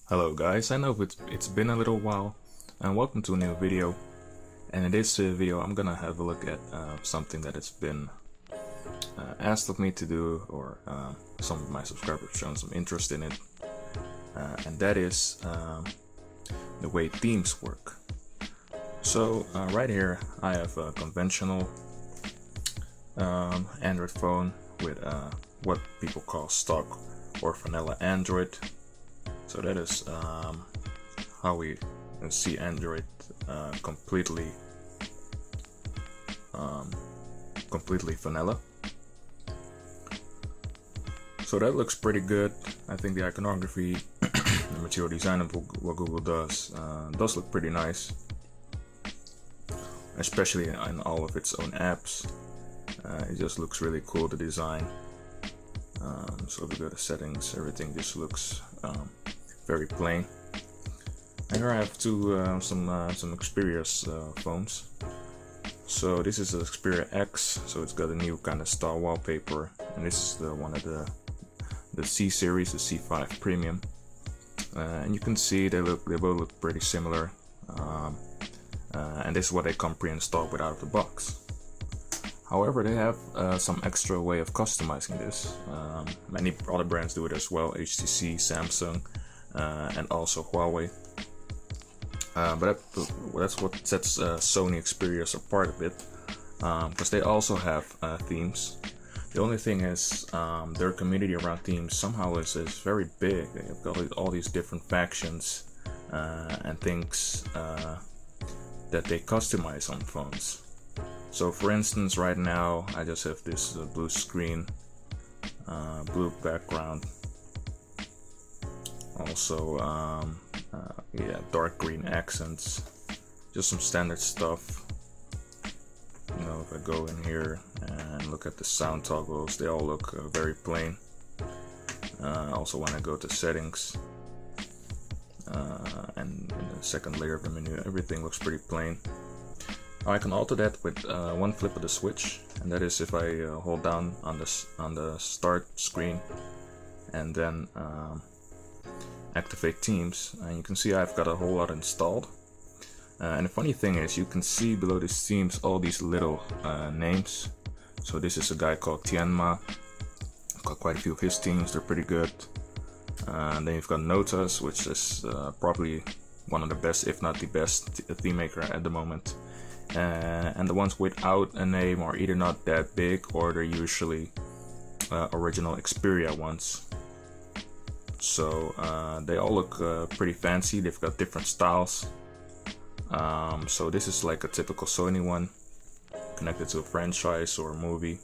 Hello guys, I know it's been a little while and welcome to a new video. And in this video I'm gonna have a look at something that has been asked of me to do, or some of my subscribers shown some interest in it, and that is the way themes work. So right here I have a conventional Android phone with what people call stock or vanilla Android. So that is how we see Android completely vanilla. So that looks pretty good. I think the iconography, the material design of what Google does look pretty nice, especially in all of its own apps. It just looks really cool, the design. So if we go to settings, everything just looks very plain. And here I have some Xperia phones. So this is the Xperia X, so it's got a new kind of style wallpaper, and this is one of the C series, the C5 Premium. And you can see they both look pretty similar, and this is what they come pre-installed with out of the box. However, they have some extra way of customizing this. Many other brands do it as well, HTC, Samsung, and also Huawei. But that's what sets Sony Xperia apart a bit, because they also have themes. The only thing is their community around themes somehow is very big. They've got all these different factions and things that they customize on phones. So for instance, right now I just have this blue screen, blue background, also yeah, dark green accents, just some standard stuff. You know, if I go in here and look at the sound toggles, they all look very plain. Also when I go to settings and in the second layer of the menu, everything looks pretty plain. I can alter that with one flip of the switch, and that is if I hold down on the start screen and then activate themes, and you can see I've got a whole lot installed. And the funny thing is, you can see below these themes all these little names. So this is a guy called Pt.1. I've got quite a few of his themes, they're pretty good. And then you've got Notas, which is probably one of the best, if not the best, theme maker at the moment. And the ones without a name are either not that big, or they're usually original Xperia ones. So they all look pretty fancy. They've got different styles. So this is like a typical Sony one, connected to a franchise or a movie.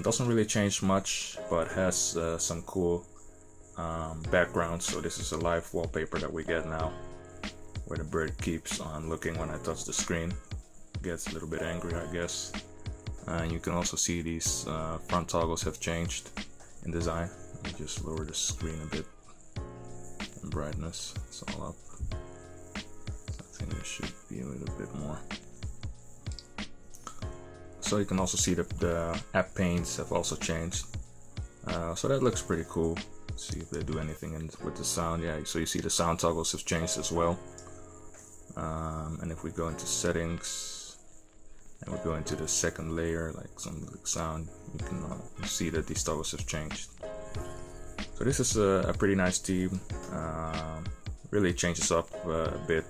Doesn't really change much, but has some cool backgrounds. So this is a live wallpaper that we get now, where the bird keeps on looking when I touch the screen. Gets a little bit angry, I guess. And you can also see these front toggles have changed in design. Let me just lower the screen a bit in brightness. It's all up. I think it should be a little bit more. So you can also see that the app panes have also changed. So that looks pretty cool. Let's see if they do anything with the sound. Yeah, so you see the sound toggles have changed as well. And if we go into settings and we go into the second layer, like some sound, you can see that these toggles have changed. So this is a pretty nice theme. Really changes up a bit,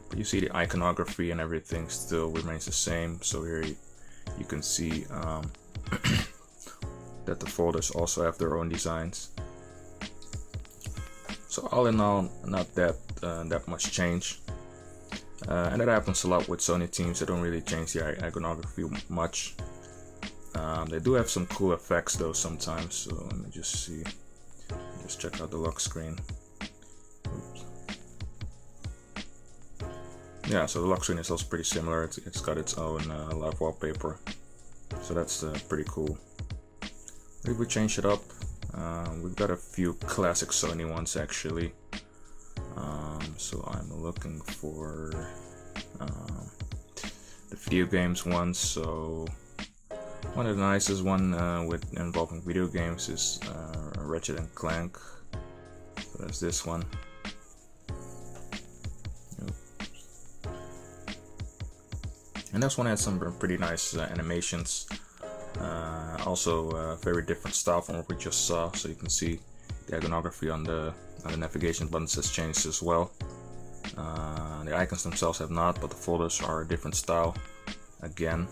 but you see the iconography and everything still remains the same. So here you can see that the folders also have their own designs. So all in all, not that much change. And that happens a lot with Sony themes. They don't really change the iconography much. They do have some cool effects though sometimes. So let me just see. Just check out the lock screen. Oops. Yeah, so the lock screen is also pretty similar. It's got its own live wallpaper. So that's pretty cool. If we change it up, we've got a few classic Sony ones actually. So I'm looking for the video games ones. So one of the nicest one with involving video games is Ratchet and Clank. So that's this one. And this one has some pretty nice animations. Also very different style from what we just saw. So you can see the iconography on the navigation buttons has changed as well. The icons themselves have not, but the folders are a different style again.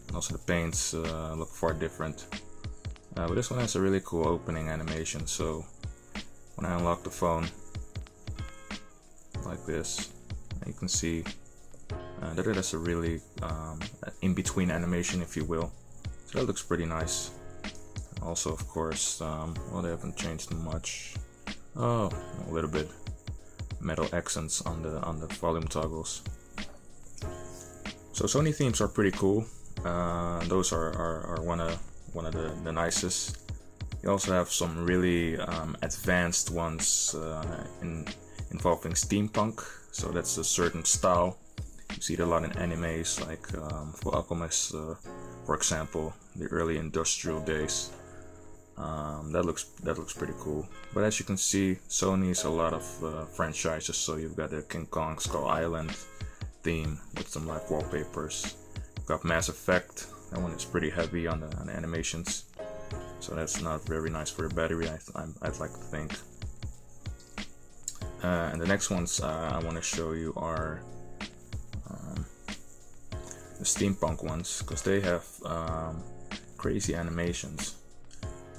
And also the paints look far different. But this one has a really cool opening animation. So when I unlock the phone like this, you can see that it has a really in-between animation, if you will. So that looks pretty nice. Also, of course, well, they haven't changed much. Oh, a little bit. Metal accents on the volume toggles. So Sony themes are pretty cool. Those are one of the nicest. You also have some really advanced ones involving steampunk. So that's a certain style. You see it a lot in animes, like Full Alchemist, for example, the early industrial days. That looks pretty cool. But as you can see, Sony's a lot of franchises. So you've got the King Kong Skull Island theme with some live wallpapers. You've got Mass Effect. That one is pretty heavy on the animations. So that's not very nice for the battery, I'd like to think. And the next ones I want to show you are the steampunk ones, because they have crazy animations,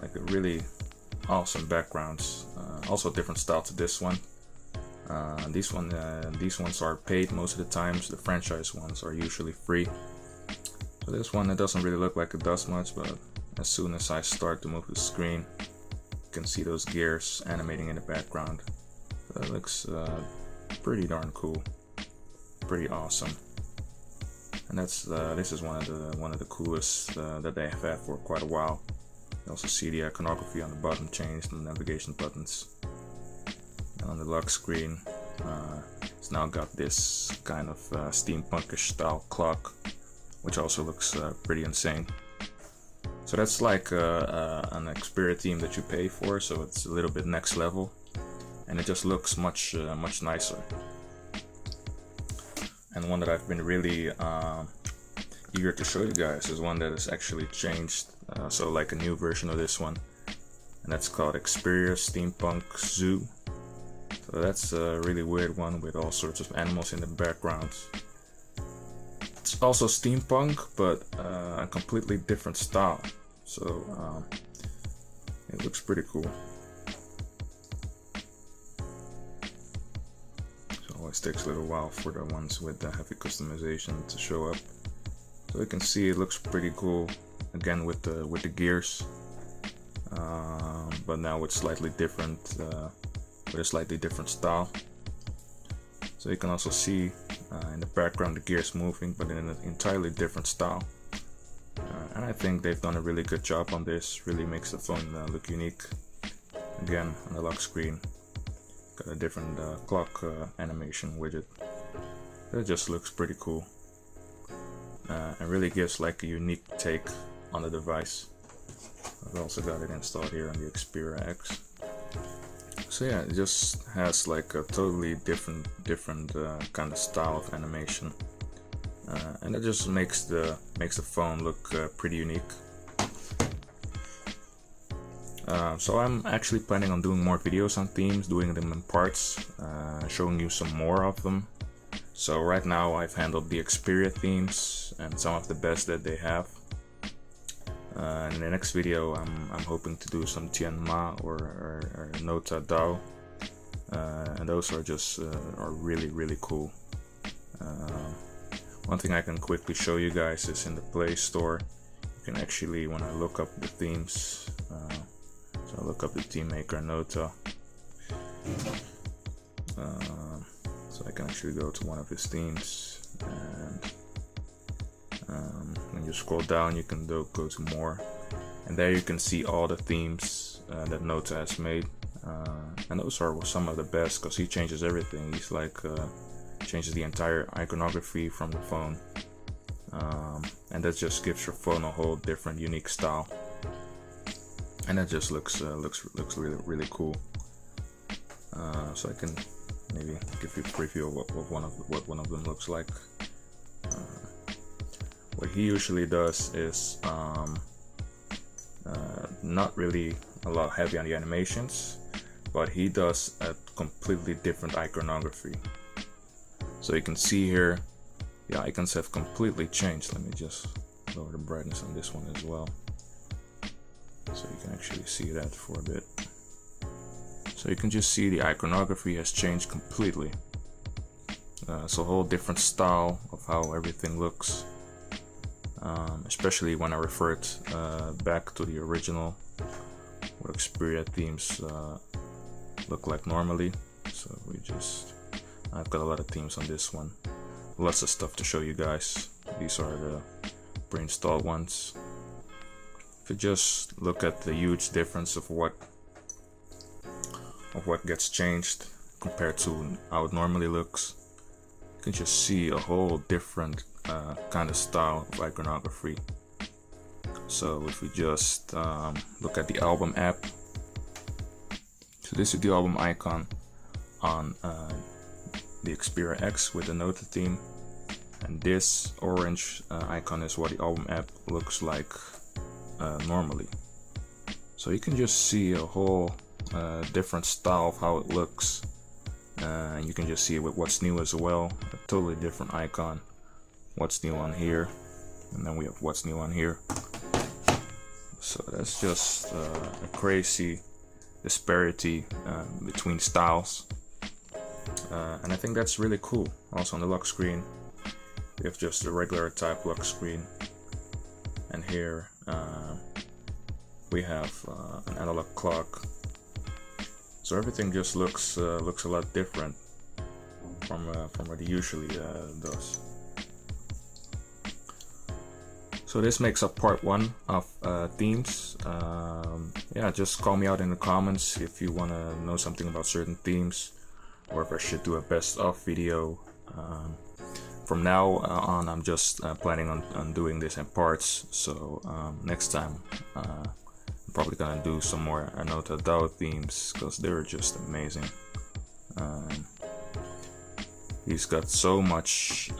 like a really awesome backgrounds. Also different style to this one. These ones are paid most of the times. The franchise ones are usually free. So this one, it doesn't really look like it does much, but as soon as I start to move the screen, you can see those gears animating in the background. So that looks pretty darn cool, pretty awesome. And that's this is one of the coolest that they have had for quite a while. You also see the iconography on the bottom changed, and the navigation buttons. And on the lock screen, it's now got this kind of steampunkish style clock, which also looks pretty insane. So that's like an Xperia theme that you pay for, so it's a little bit next level, and it just looks much nicer. And one that I've been really eager to show you guys is one that is actually changed, so like a new version of this one, and that's called Xperia Steampunk Zoo. So that's a really weird one with all sorts of animals in the background. It's also steampunk, but a completely different style. So it looks pretty cool. Always takes a little while for the ones with the heavy customization to show up. So you can see it looks pretty cool again with the gears, but now it's slightly different, with a slightly different style. So you can also see in the background the gears moving, but in an entirely different style. And I think they've done a really good job on this. Really makes the phone look unique. Again, on the lock screen, got a different clock animation widget. It just looks pretty cool, and really gives like a unique take on the device. I've also got it installed here on the Xperia X. So yeah, it just has like a totally different kind of style of animation, and it just makes the phone look pretty unique. So I'm actually planning on doing more videos on themes, doing them in parts, showing you some more of them. So right now I've handled the Xperia themes and some of the best that they have. In the next video I'm hoping to do some Tianma or Nota DAO, and those are just are really cool. One thing I can quickly show you guys is in the Play Store. You can actually, when I look up the themes, so I look up the theme maker Nota, so I can actually go to one of his themes, and when you scroll down you can go to more, and there you can see all the themes that Nota has made, and those are some of the best because he changes everything. He's like changes the entire iconography from the phone. and that just gives your phone a whole different, unique style, and that just looks really cool. So I can maybe give you a preview of what one of them looks like. What he usually does is not really a lot heavy on the animations, but he does a completely different iconography. So you can see here, the icons have completely changed. Let me just lower the brightness on this one as well, so you can actually see that for a bit. So you can just see the iconography has changed completely. It's a whole different style of how everything looks, especially when I refer it back to the original, what Xperia themes look like normally. So I've got a lot of themes on this one, lots of stuff to show you guys. These are the pre-installed ones. If you just look at the huge difference of what gets changed compared to how it normally looks, you can just see a whole different kind of style of iconography. So if we just look at the album app, so this is the album icon on the Xperia X with the Nota theme, and this orange icon is what the album app looks like normally. So you can just see a whole different style of how it looks, and you can just see with what's new as well, a totally different icon. What's new on here, and then we have what's new on here. So that's just a crazy disparity between styles, and I think that's really cool. Also on the lock screen, we have just a regular type lock screen, and here we have an analog clock. So everything just looks a lot different from what it usually does. So this makes up part 1 of themes. Yeah, just call me out in the comments if you want to know something about certain themes, or if I should do a best of video. From now on, I'm just planning on doing this in parts. So next time, I'm probably gonna do some more Nota DAO themes, because they're just amazing. He's got so much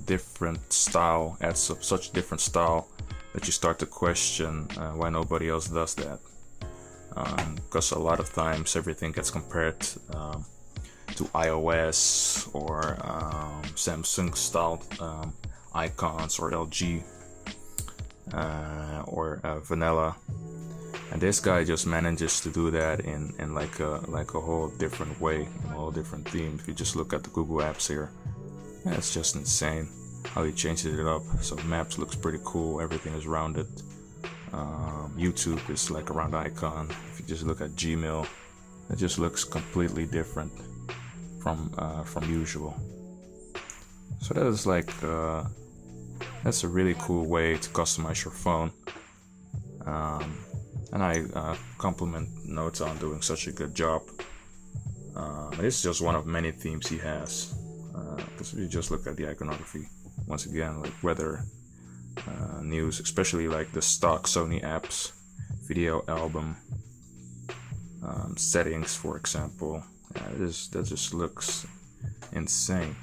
different style, adds up such different style that you start to question why nobody else does that. Because a lot of times everything gets compared to iOS or Samsung styled icons, or LG or vanilla. And this guy just manages to do that in like a whole different way, a whole different theme. If you just look at the Google apps here, it's just insane how he changes it up. So Maps looks pretty cool, everything is rounded. YouTube is like a round icon. If you just look at Gmail, it just looks completely different from usual. So that is like that's a really cool way to customize your phone. And I compliment Nota on doing such a good job. This is just one of many themes he has. Because if you just look at the iconography, once again, like weather, news, especially like the stock Sony apps, video album, settings, for example, that just looks insane.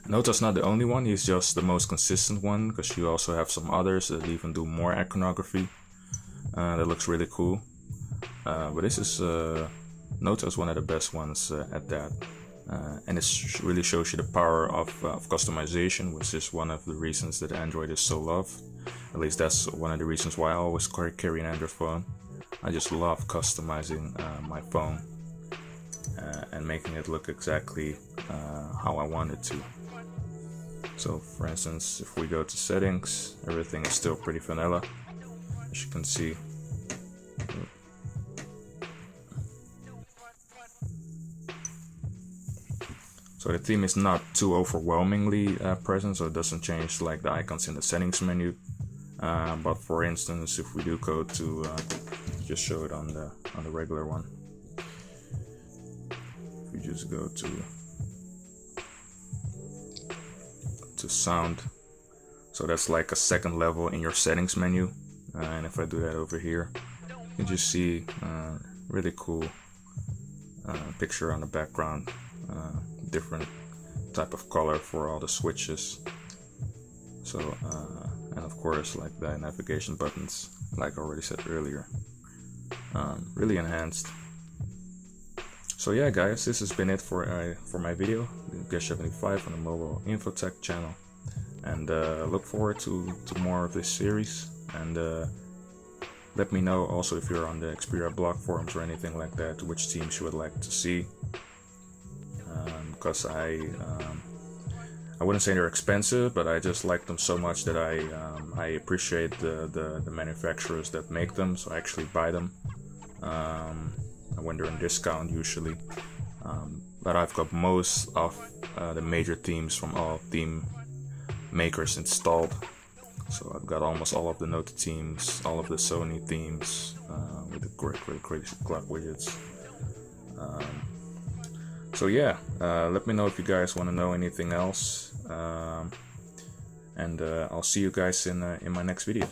Nota's not the only one, he's just the most consistent one, because you also have some others that even do more iconography. That looks really cool. But this is Nota's one of the best ones at that. And it really shows you the power of customization, which is one of the reasons that Android is so loved. At least that's one of the reasons why I always carry an Android phone. I just love customizing my phone and making it look exactly how I want it to. So for instance, if we go to settings, everything is still pretty vanilla, as you can see. So the theme is not too overwhelmingly present, so it doesn't change like the icons in the settings menu. But for instance, if we do go to just show it on the regular one, if we just go to sound. So that's like a second level in your settings menu. And if I do that over here, you can just see really cool picture on the background, different type of color for all the switches. So and of course, like the navigation buttons, like I already said earlier, really enhanced. So yeah, guys, this has been it for my video, Guest75 on the Mobile Infotech channel, and look forward to more of this series. And let me know also if you're on the Xperia blog forums or anything like that, which teams you would like to see, because I wouldn't say they're expensive, but I just like them so much that I appreciate the manufacturers that make them, so I actually buy them when they're on discount usually. But I've got most of the major themes from all theme makers installed. So I've got almost all of the Note themes, all of the Sony themes with the great clock widgets. So yeah, let me know if you guys want to know anything else, and I'll see you guys in my next video.